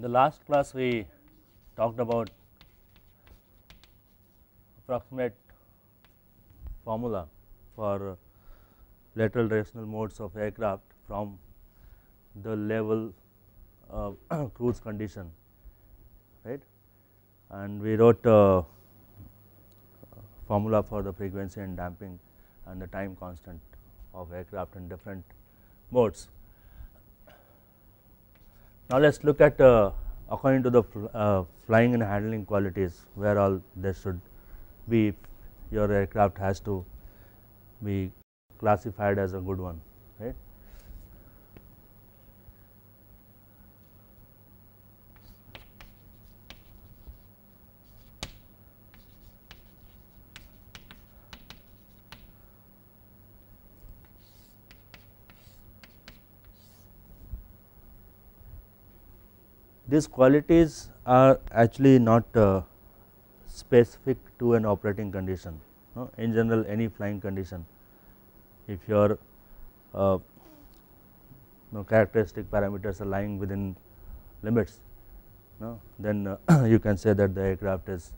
In the last class we talked about approximate formula for lateral directional modes of aircraft from the level cruise condition, right, and we wrote formula for the frequency and damping and the time constant of aircraft in different modes. Now, let us look at according to the flying and handling qualities, where all there should be, your aircraft has to be classified as a good one, right. These qualities are actually not specific to an operating condition. No? In general, any flying condition, if your characteristic parameters are lying within limits, then you can say that the aircraft is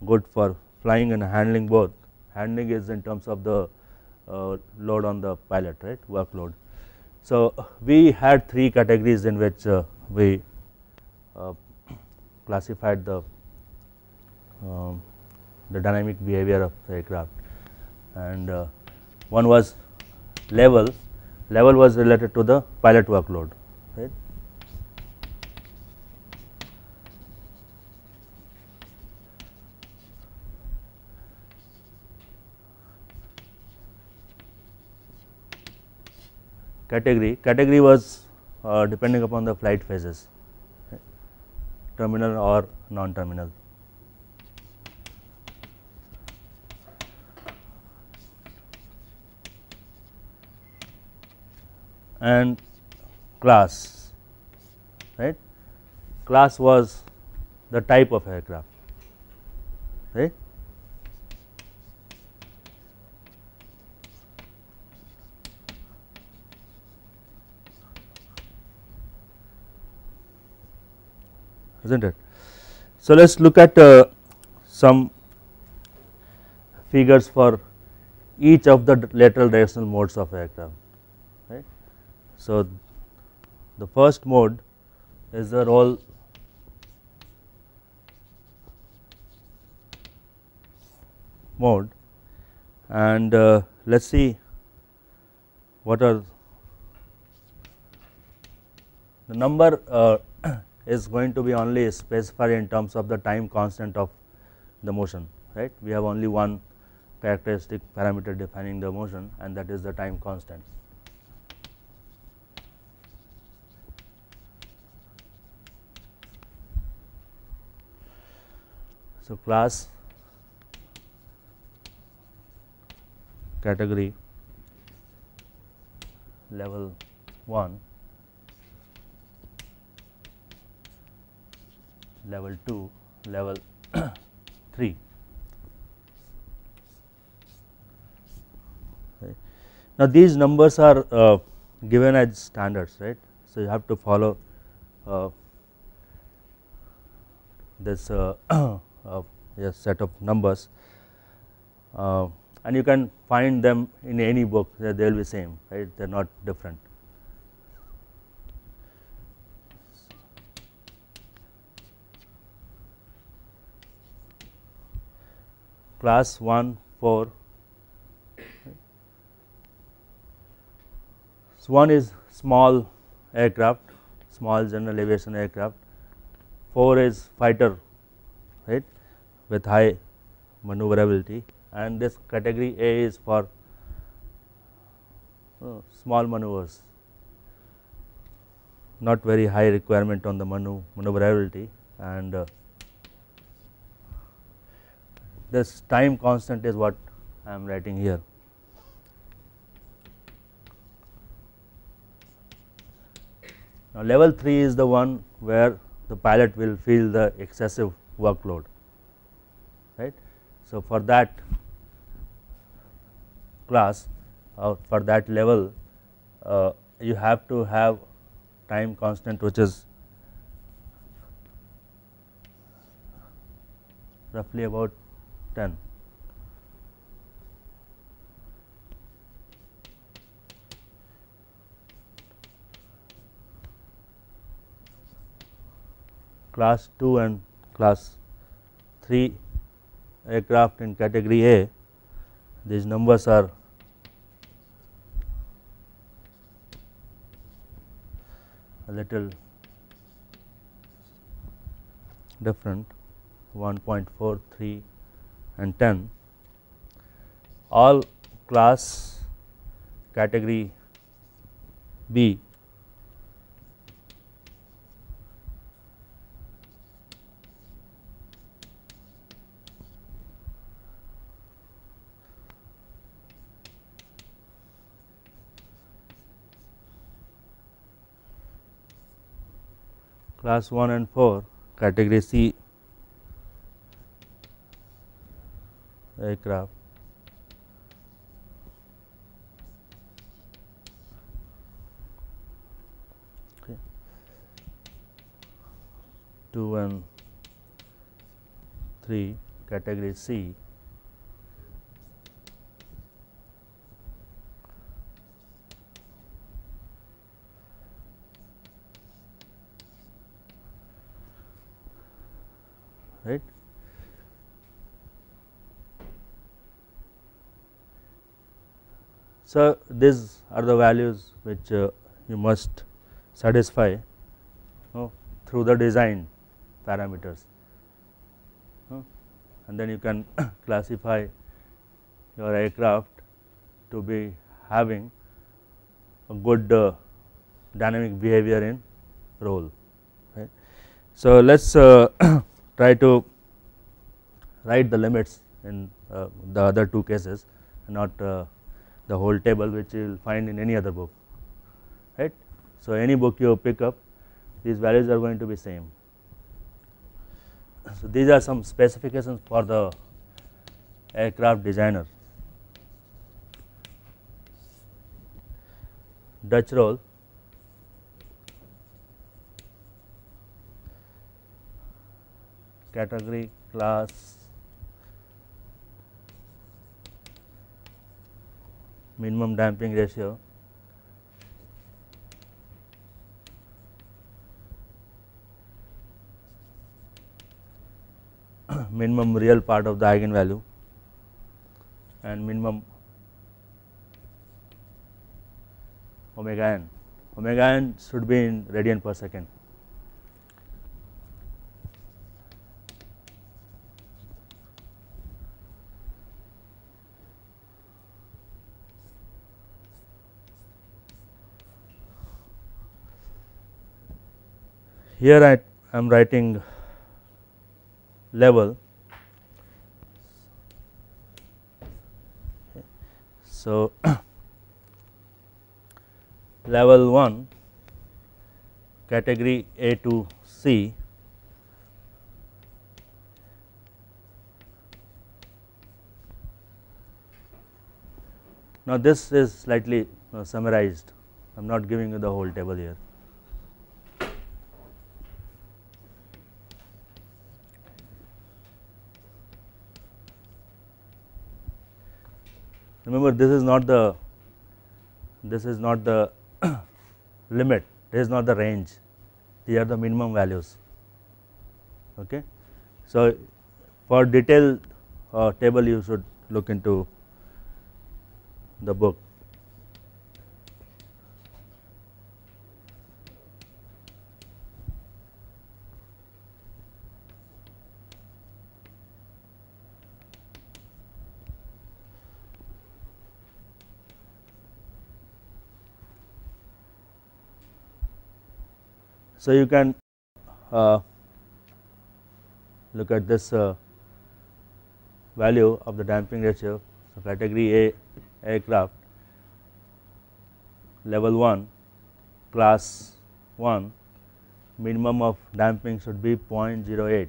good for flying and handling both. Handling is in terms of the load on the pilot, right, workload. So, we had three categories in which we classified the dynamic behavior of the aircraft, and one was level. Level was related to the pilot workload, right. Category was depending upon the flight phases, terminal or non-terminal. And class, right. Class was the type of aircraft, right. Isn't it? So, let us look at some figures for each of the lateral directional modes of aircraft, right. So, the first mode is the roll mode, and let us see what are the number is going to be only specified in terms of the time constant of the motion, right. We have only one characteristic parameter defining the motion, and that is the time constant. So, class, category, level 1, level 2, level 3. Right. Now, these numbers are given as standards, right. So, you have to follow this yes, set of numbers, and you can find them in any book, they will be same, right, they are not different. Class 1, 4. So, 1 is small aircraft, small general aviation aircraft. 4 is fighter, right, with high maneuverability, and this category A is for small maneuvers, not very high requirement on the maneuverability, and this time constant is what I am writing here. Now, level 3 is the one where the pilot will feel the excessive workload, right. So, for that class or for that level, you have to have time constant which is roughly about 10. Class 2 and class 3 aircraft in category A, these numbers are a little different, 1.4, 3 and 10. All class category B class 1 and 4 category C aircraft okay. 2 and 3 category C right. So, these are the values which you must satisfy through the design parameters, and then you can classify your aircraft to be having a good dynamic behavior in roll. Right. So, let us try to write the limits in the other two cases, not the whole table which you will find in any other book, right. So, any book you pick up, these values are going to be same. So, these are some specifications for the aircraft designer. Dutch roll, category class, minimum damping ratio, minimum real part of the eigenvalue, and minimum omega n. Omega n should be in radian per second. Here I am writing level. So, level 1 category A to C, now this is slightly summarized, I am not giving you the whole table here. Remember, this is not the limit, this is not the range, these are the minimum values. Okay. So, for detailed table you should look into the book. So, you can look at this value of the damping ratio. So, category A aircraft, level 1, class 1, minimum of damping should be 0.08.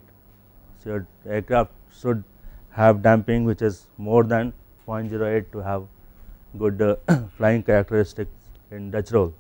So, your aircraft should have damping which is more than 0.08 to have good flying characteristics in Dutch roll.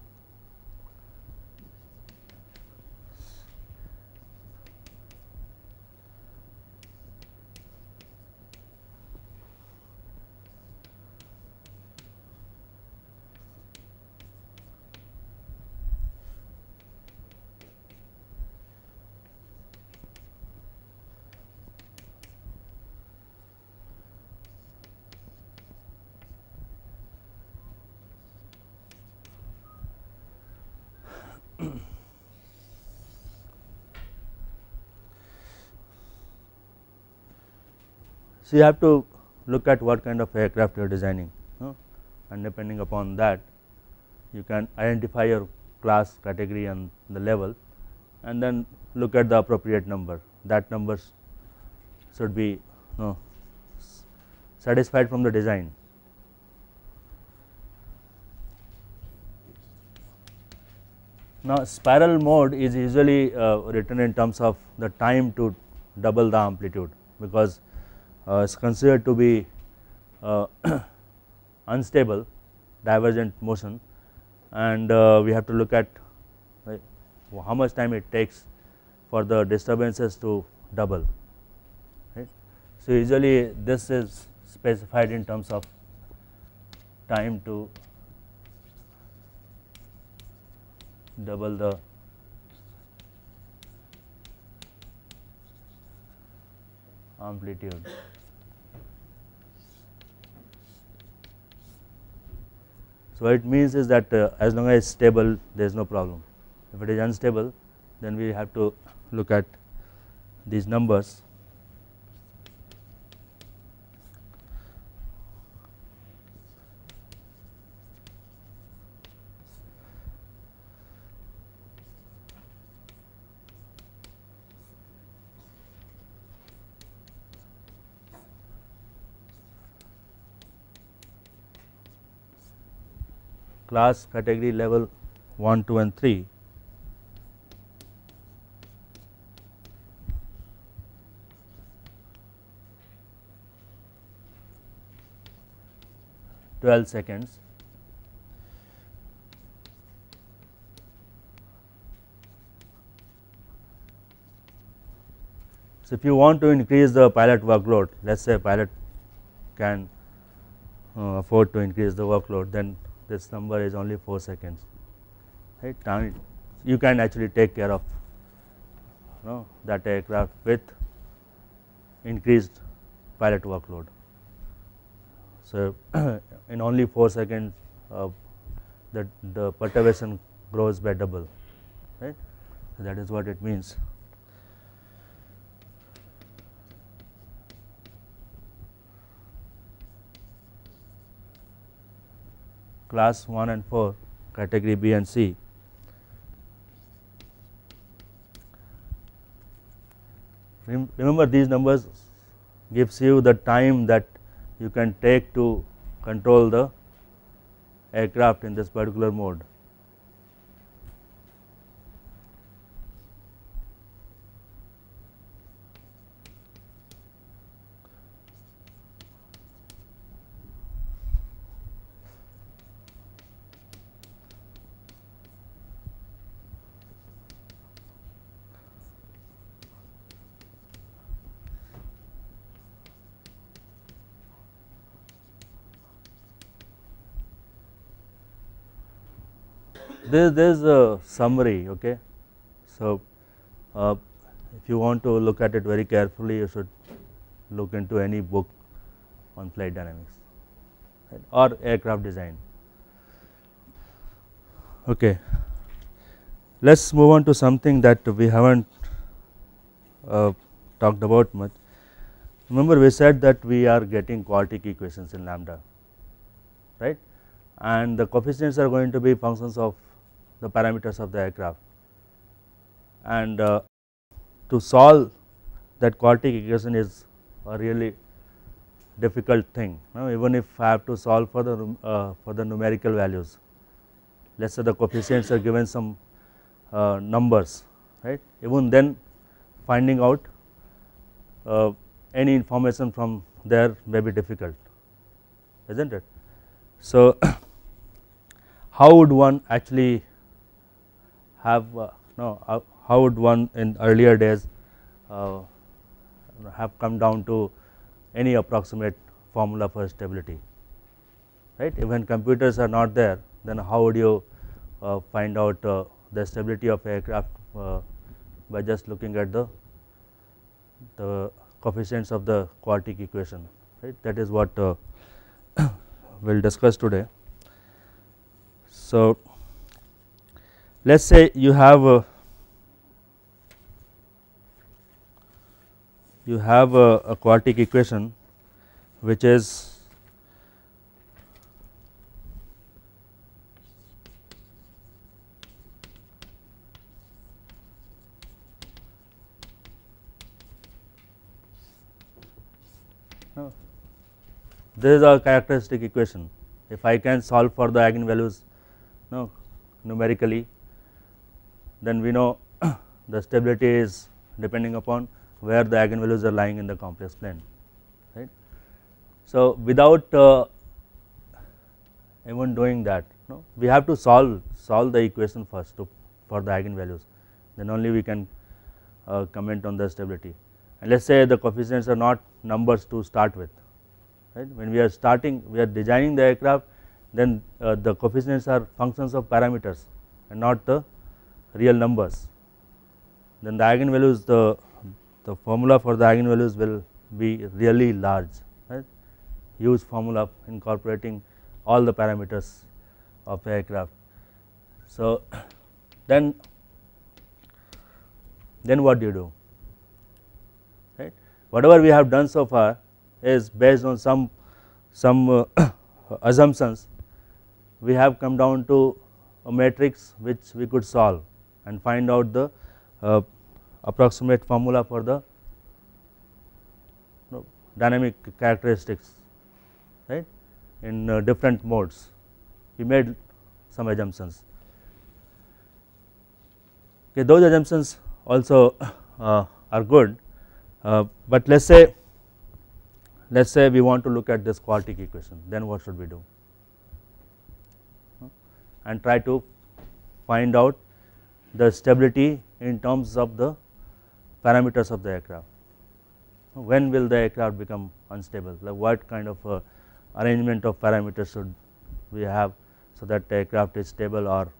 So, you have to look at what kind of aircraft you are designing, and depending upon that you can identify your class, category and the level, and then look at the appropriate number. That numbers should be satisfied from the design. Now, spiral mode is usually written in terms of the time to double the amplitude, because it is considered to be unstable divergent motion, and we have to look at how much time it takes for the disturbances to double. Right. So, usually this is specified in terms of time to double the amplitude. So, what it means is that as long as it is stable, there is no problem. If it is unstable, then we have to look at these numbers. Class, category, level 1, 2 and 3. Seconds. So, if you want to increase the pilot workload, let us say pilot can afford to increase the workload, then this number is only 4 seconds, right. Now, you can actually take care of that aircraft with increased pilot workload. So, in only 4 seconds the perturbation grows by double, right. So, that is what it means. Class 1 and 4, category B and C. Remember, these numbers gives you the time that you can take to control the aircraft in this particular mode. There is a summary. Okay. So, if you want to look at it very carefully, you should look into any book on flight dynamics, right, or aircraft design. Okay. Let us move on to something that we have not talked about much. Remember, we said that we are getting quartic equations in lambda, right, and the coefficients are going to be functions of the parameters of the aircraft, and to solve that quartic equation is a really difficult thing. Even if I have to solve for the numerical values, let us say the coefficients are given some numbers, right, even then finding out any information from there may be difficult, isn't it. So, how would one actually have how would one in earlier days have come down to any approximate formula for stability, right. When computers are not there, then how would you find out the stability of aircraft by just looking at the coefficients of the quartic equation, right. That is what we will discuss today. So, let us say you have a quartic equation which is this is a characteristic equation. If I can solve for the eigenvalues numerically, then we know the stability is depending upon where the eigenvalues are lying in the complex plane, right. So, without even doing that, we have to solve the equation first for the eigenvalues, then only we can comment on the stability. And let us say the coefficients are not numbers to start with, right. When we are starting, we are designing the aircraft, then the coefficients are functions of parameters and not the real numbers. Then the eigenvalues, the formula for the eigenvalues will be really large, right, huge formula incorporating all the parameters of the aircraft. So, then what do you do, right? Whatever we have done so far is based on some assumptions. We have come down to a matrix which we could solve and find out the approximate formula for the dynamic characteristics, right, in different modes. We made some assumptions. Okay, those assumptions also are good, but let us say we want to look at this quartic equation, then what should we do? And try to find out the stability in terms of the parameters of the aircraft. When will the aircraft become unstable? Like what kind of arrangement of parameters should we have so that the aircraft is stable or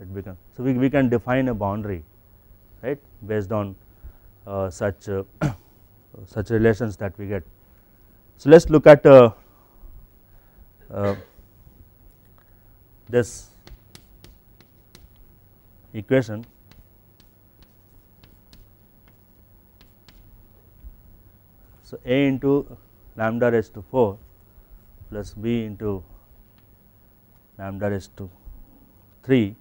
it becomes. So, we can define a boundary, right, based on such relations that we get. So, let us look at this equation. So, A into lambda raised to 4 plus B into lambda raised to 3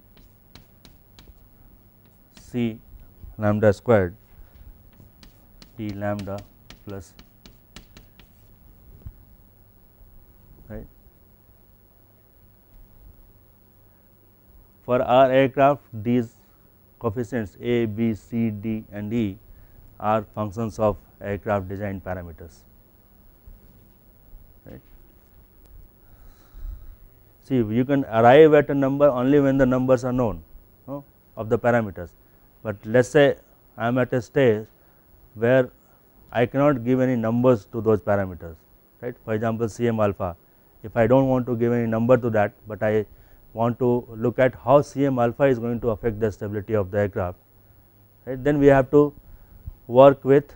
C lambda squared D lambda plus, right. For our aircraft, these coefficients A, B, C, D and E are functions of aircraft design parameters, right. See, you can arrive at a number only when the numbers are known of the parameters, but let us say I am at a stage where I cannot give any numbers to those parameters, right. For example, Cm alpha, if I do not want to give any number to that, but I want to look at how Cm alpha is going to affect the stability of the aircraft, right, then we have to work with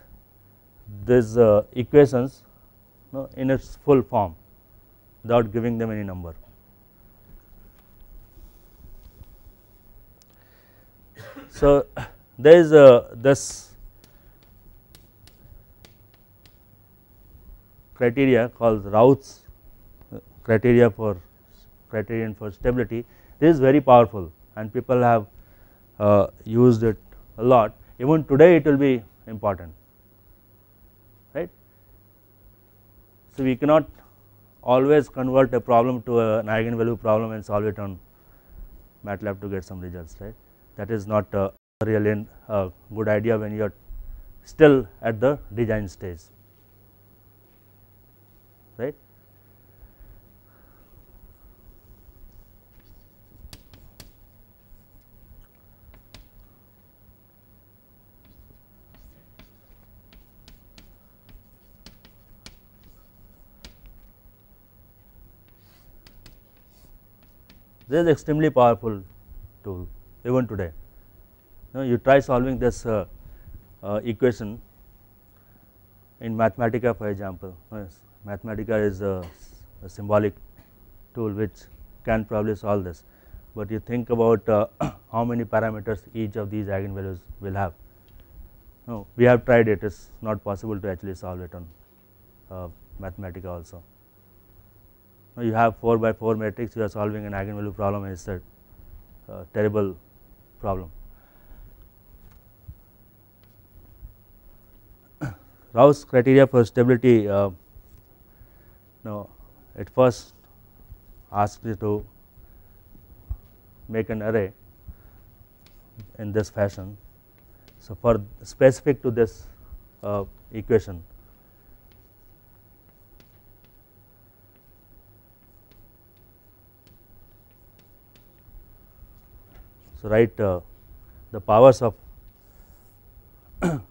these equations in its full form without giving them any number. So, there is this criteria called Routh's criterion for stability. This is very powerful and people have used it a lot. Even today it will be important, right. So, we cannot always convert a problem to an eigenvalue problem and solve it on MATLAB to get some results, right. That is not really a good idea when you are still at the design stage, right. This is extremely powerful tool even today. You try solving this equation in Mathematica, for example. Mathematica is a symbolic tool which can probably solve this, but you think about how many parameters each of these eigenvalues will have. No, we have tried it, it is not possible to actually solve it on Mathematica also. Now, you have 4 by 4 matrix, you are solving an eigenvalue problem, and it is a terrible problem. Rao's criteria for stability, now it first asks you to make an array in this fashion. So, for specific to this equation, so write the powers of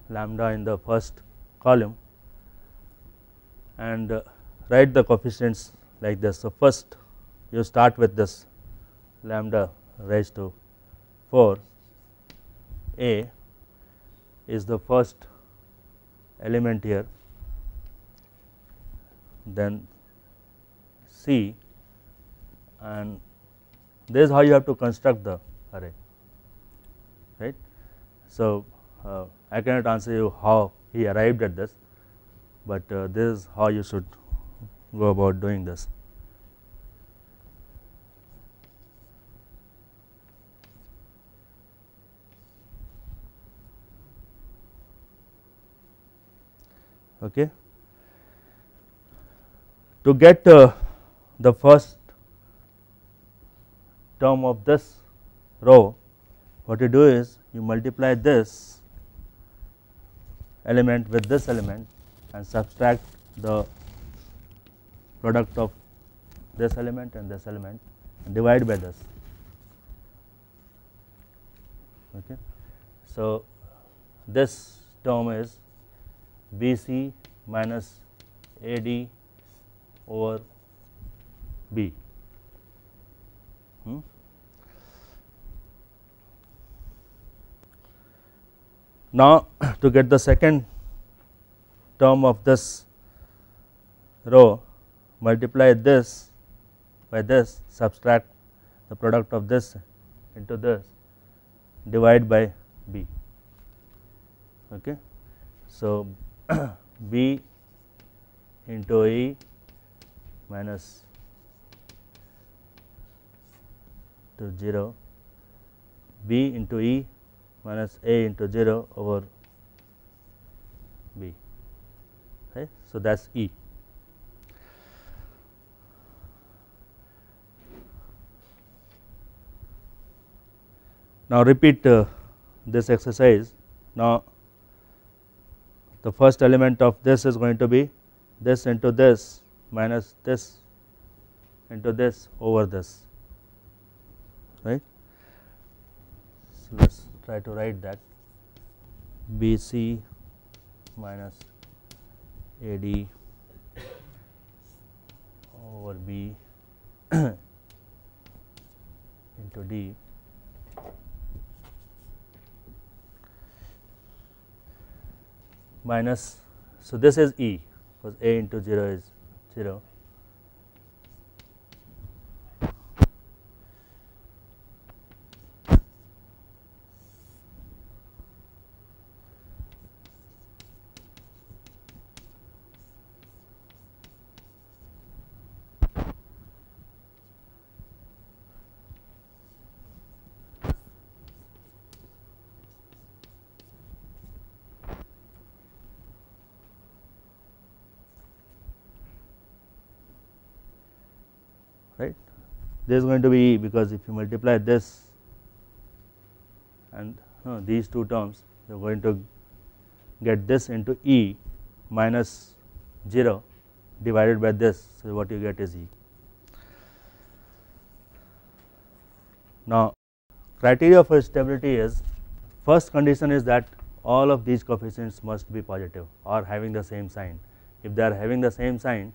lambda in the first column and write the coefficients like this. So, first you start with this lambda raised to 4, A is the first element here, then C, and this is how you have to construct the array, right. So, I cannot answer you how he arrived at this, but this is how you should go about doing this. Okay. To get the first term of this row, what you do is you multiply this element with this element and subtract the product of this element and this element and divide by this. Okay. So, this term is BC minus AD over B. Now, to get the second term of this row, multiply this by this, subtract the product of this into this, divide by B. Okay. So, B into E minus to 0, B into E minus A into 0 over B, right. So, that is E. Now, repeat this exercise. Now, the first element of this is going to be this into this minus this into this over this, right. So, let us try to write that BC minus AD over B into D minus, so this is E because A into 0 is 0, right. This is going to be E because if you multiply this and these two terms, you are going to get this into E minus 0 divided by this. So, what you get is E. Now, criteria for stability is, first condition is that all of these coefficients must be positive or having the same sign. If they are having the same sign,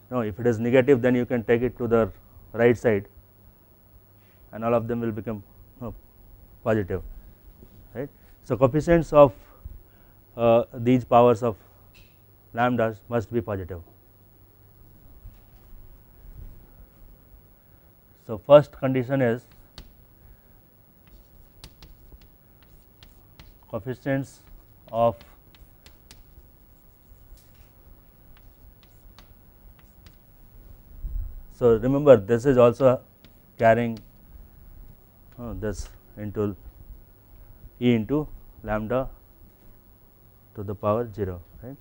no, if it is negative, then you can take it to the right side and all of them will become positive, right. So, coefficients of these powers of lambdas must be positive. So, first condition is coefficients of So, remember this is also carrying this into e into lambda to the power 0, right.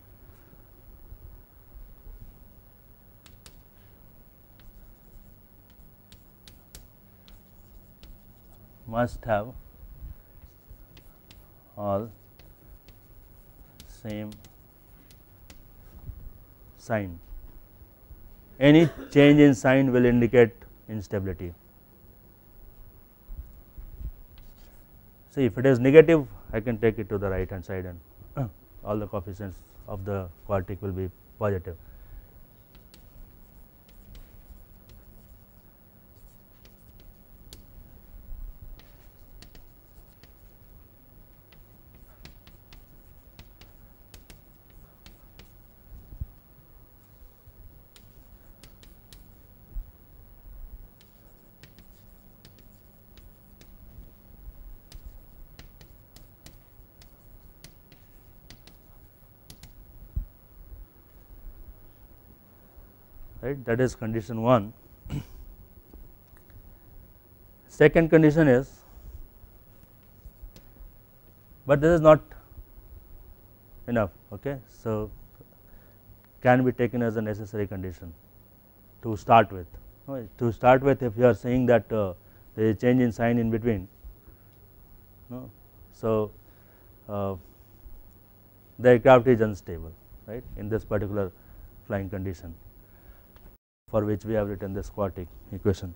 Must have all same sign. Any change in sign will indicate instability. See, if it is negative, I can take it to the right hand side and all the coefficients of the quartic will be positive. Right, that is condition 1. Second condition is, but this is not enough. Okay. So, can be taken as a necessary condition to start with. To start with, if you are saying that there is a change in sign in between, so the aircraft is unstable, right, in this particular flying condition, for which we have written this quartic equation.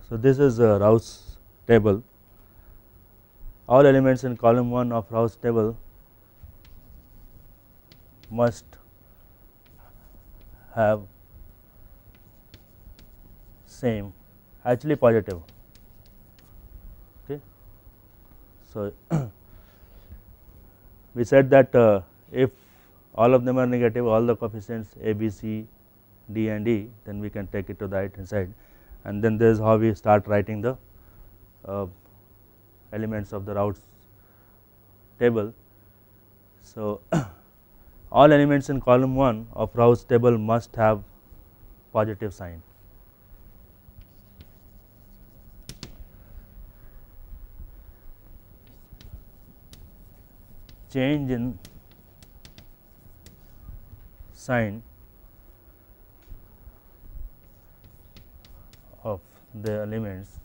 So, this is Rao's table. All elements in column 1 of Rao's table must have same, actually positive. Okay. So, we said that if all of them are negative, all the coefficients a, b, c, d and e, then we can take it to the right hand side, and then this is how we start writing the elements of the Rao's table. So, all elements in column 1 of Rao's table must have positive sign. Change in sign of the elements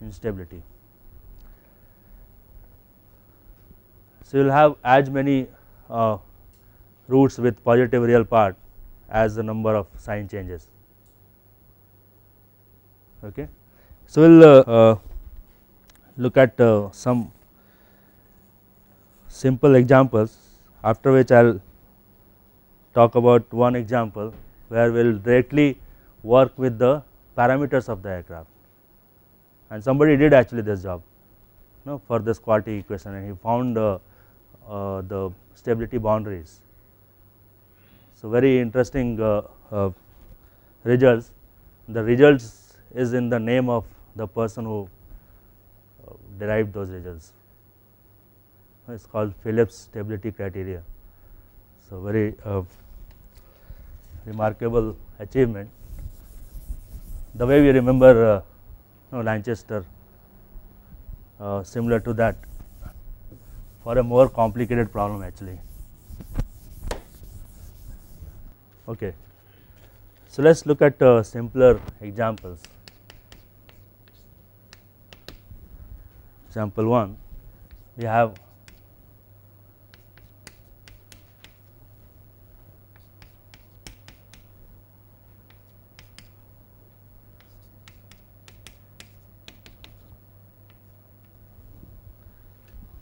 instability. So, you will have as many roots with positive real part as the number of sign changes. Okay. So, we will look at some simple examples, after which I will talk about one example where we will directly work with the parameters of the aircraft, and somebody did actually this job for this quartic equation, and he found the stability boundaries. So, very interesting results. The results is in the name of the person who derived those results. It is called Phillips stability criteria. So, very remarkable achievement. The way we remember Lanchester, similar to that, for a more complicated problem actually. Okay. So, let us look at simpler examples. Example 1, we have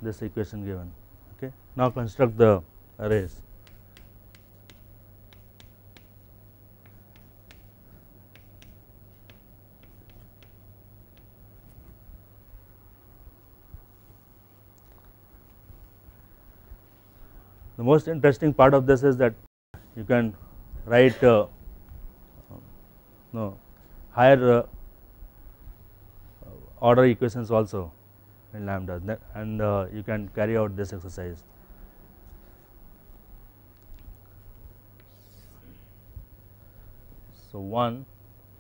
this equation given. Okay. Now, construct the arrays. The most interesting part of this is that you can write no higher order equations also in lambda, and you can carry out this exercise. So 1,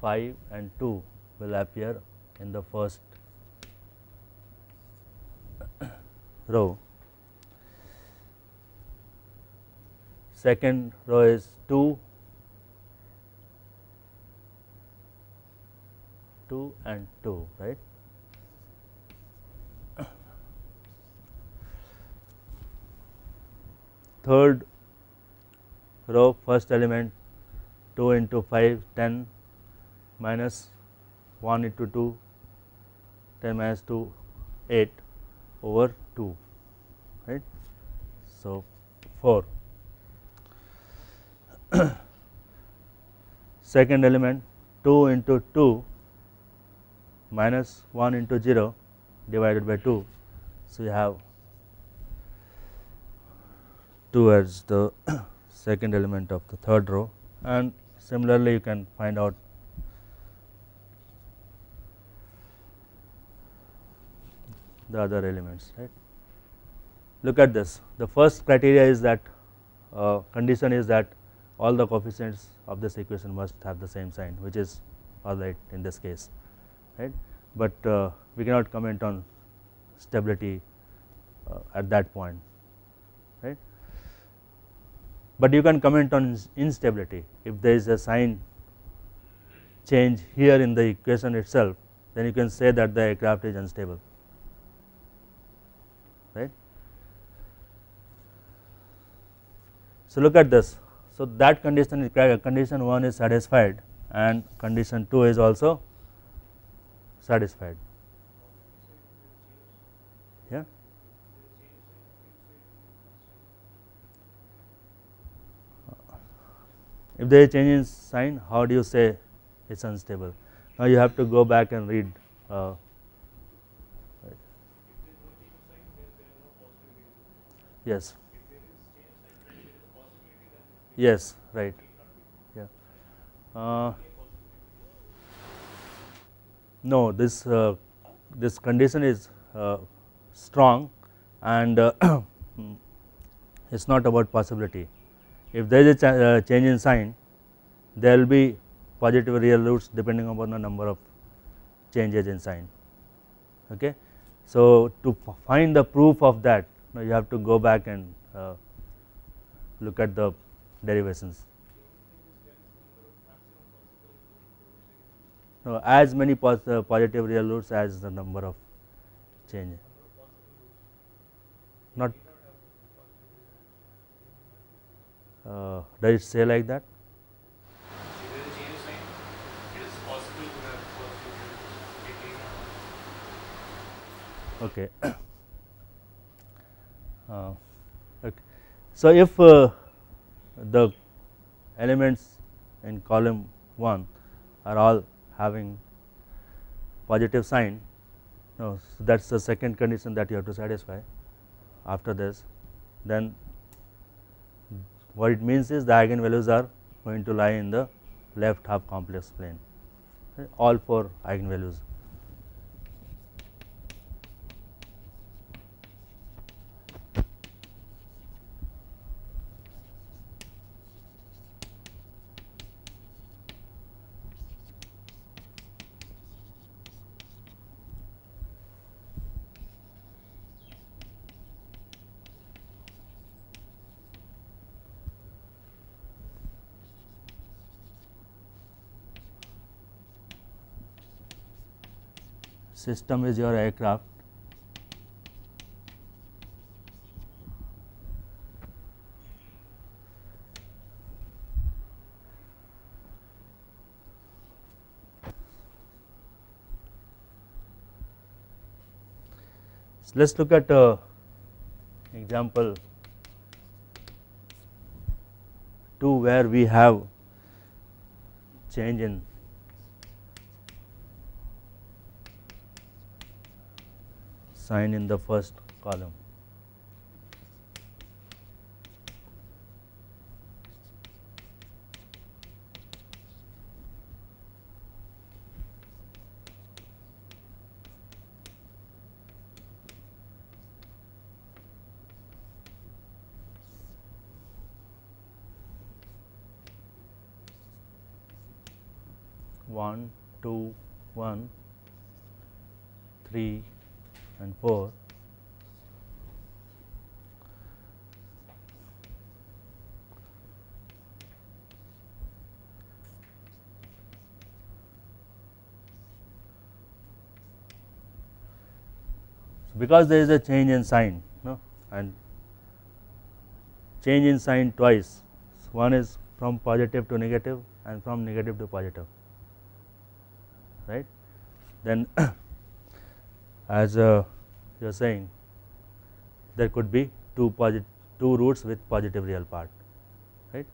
5 and 2 will appear in the first row. Second row is 2, 2 and 2, right. Third row, first element 2 into 5, 10 minus 1 into 2, 10 minus 2, 8 over 2, right. So 4. Second element 2 into 2 minus 1 into 0 divided by 2. So, you have 2 as the second element of the third row, and similarly you can find out the other elements, right. Look at this. The first criteria is that condition is that all the coefficients of this equation must have the same sign, which is all right in this case, right. But we cannot comment on stability at that point, right. But you can comment on instability. If there is a sign change here in the equation itself, then you can say that the aircraft is unstable, right. So, look at this. So, that condition condition 1 is satisfied and condition 2 is also satisfied. Yeah. If there is change in sign, how do you say it is unstable? Now, you have to go back and read. Yes. Yes, right. Yeah. No, this condition is strong, and it is not about possibility. If there is a change in sign, there will be positive real roots depending upon the number of changes in sign. Okay. So, to find the proof of that, now you have to go back and look at the derivations. No, as many positive real roots as the number of change. Not does it say like that? Okay. Okay. So, if the elements in column 1 are all having positive sign, no, so that is the second condition that you have to satisfy. After this, then what it means is the eigenvalues are going to lie in the left half complex plane, okay, all 4 eigenvalues. System is your aircraft. So, let us look at example 2, where we have change in sign in the first column. 1, 2, 1, 3 and 4. So, because there is a change in sign, no, and change in sign twice, so one is from positive to negative and from negative to positive, right. Then as you are saying, there could be two roots with positive real part, right.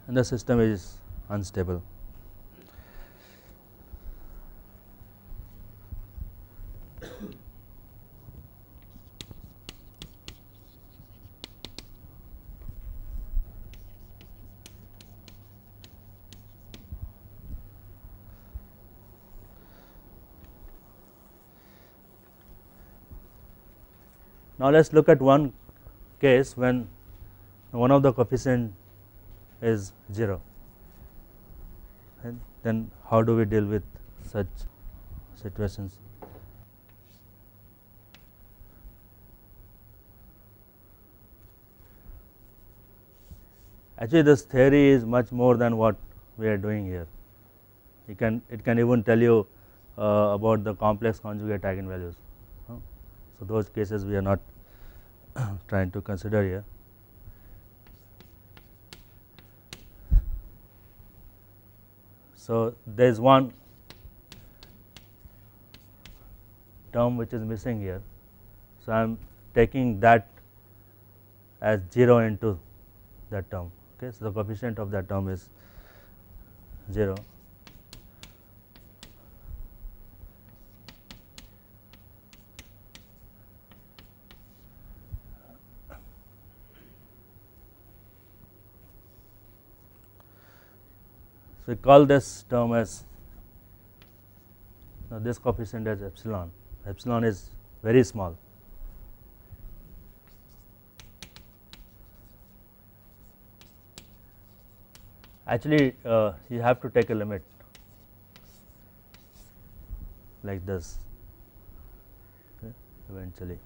And the system is unstable. Now, let us look at one case when one of the coefficient is 0, and then how do we deal with such situations. Actually, this theory is much more than what we are doing here. It can even tell you about the complex conjugate eigenvalues. So, those cases we are not trying to consider here. So, there is one term which is missing here. So, I am taking that as 0 into that term. Okay. So, the coefficient of that term is 0. So, we call this term as this coefficient as epsilon. Epsilon is very small. Actually, you have to take a limit like this, okay, eventually.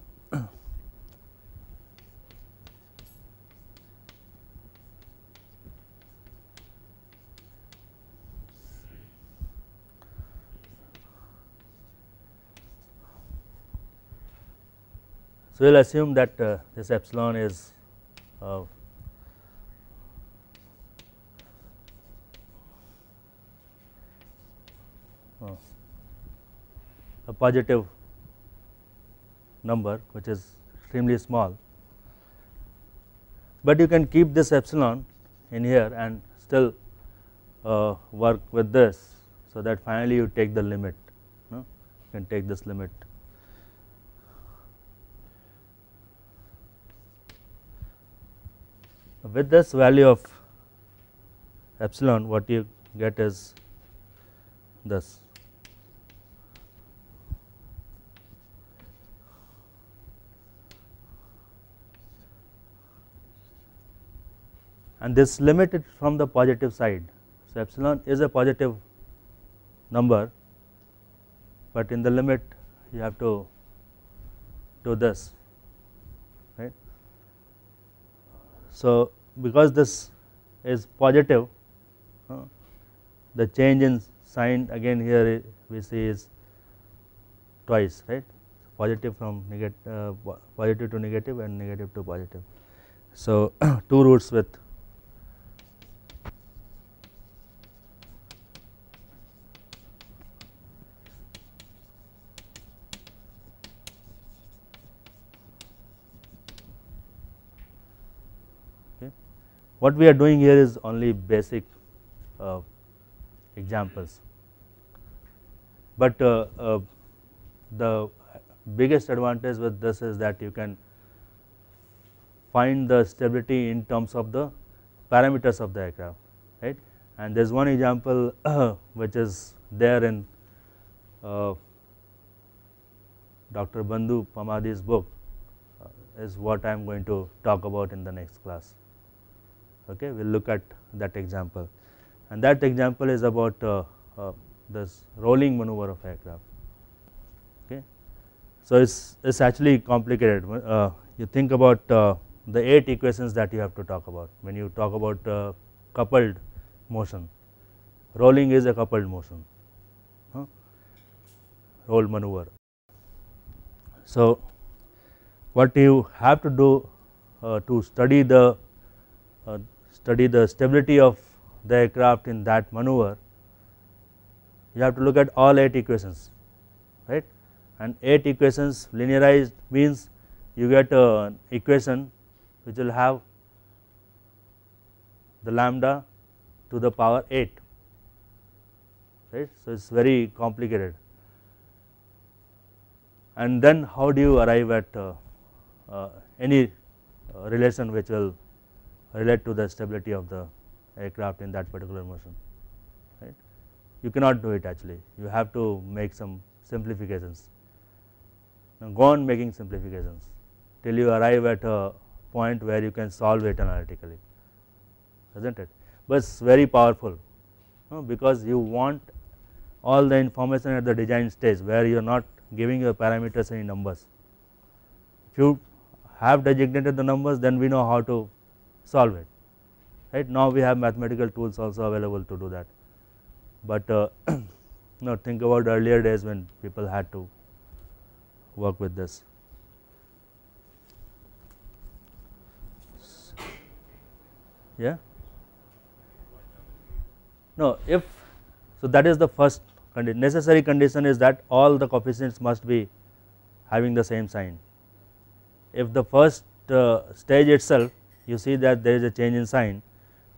So, we will assume that this epsilon is a positive number which is extremely small, but you can keep this epsilon in here and still work with this. So, that finally you take the limit, no? You can take this limit. With this value of epsilon, what you get is this. And this limit is from the positive side. So, epsilon is a positive number, but in the limit you have to do this, right. So, because this is positive, the change in sign again here we see is twice, right, positive from negative, positive to negative and negative to positive. So, two roots with okay. What we are doing here is only basic examples, but the biggest advantage with this is that you can find the stability in terms of the parameters of the aircraft, right. And there is one example which is there in Dr. Bandhu Pamadi's book is what I am going to talk about in the next class. Okay, we will look at that example, and that example is about this rolling maneuver of aircraft. Okay. So, it's actually complicated. You think about the 8 equations that you have to talk about when you talk about coupled motion. Rolling is a coupled motion, roll maneuver. So, what you have to do to study the stability of the aircraft in that maneuver, you have to look at all 8 equations, right, and 8 equations linearized means you get an equation which will have the lambda to the power 8, right. So, it is very complicated, and then how do you arrive at any relation which will relate to the stability of the aircraft in that particular motion, right. You cannot do it actually, you have to make some simplifications. Now, go on making simplifications till you arrive at a point where you can solve it analytically, isn't it, but it is very powerful because you want all the information at the design stage where you are not giving your parameters any numbers. If you have designated the numbers, then we know how to solve it, right. Now, we have mathematical tools also available to do that, but think about earlier days when people had to work with this. Yeah. No, if so, that is the first condition. Necessary condition is that all the coefficients must be having the same sign. If the first stage itself you see that there is a change in sign,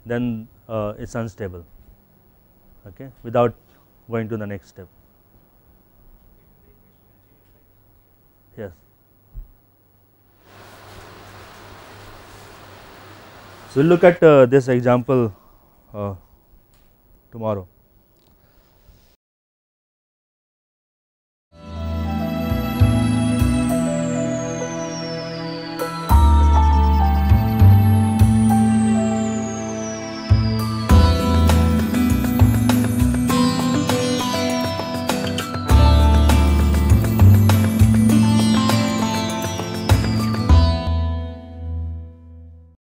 then it is unstable, okay, without going to the next step. Yes. So, we will look at this example tomorrow.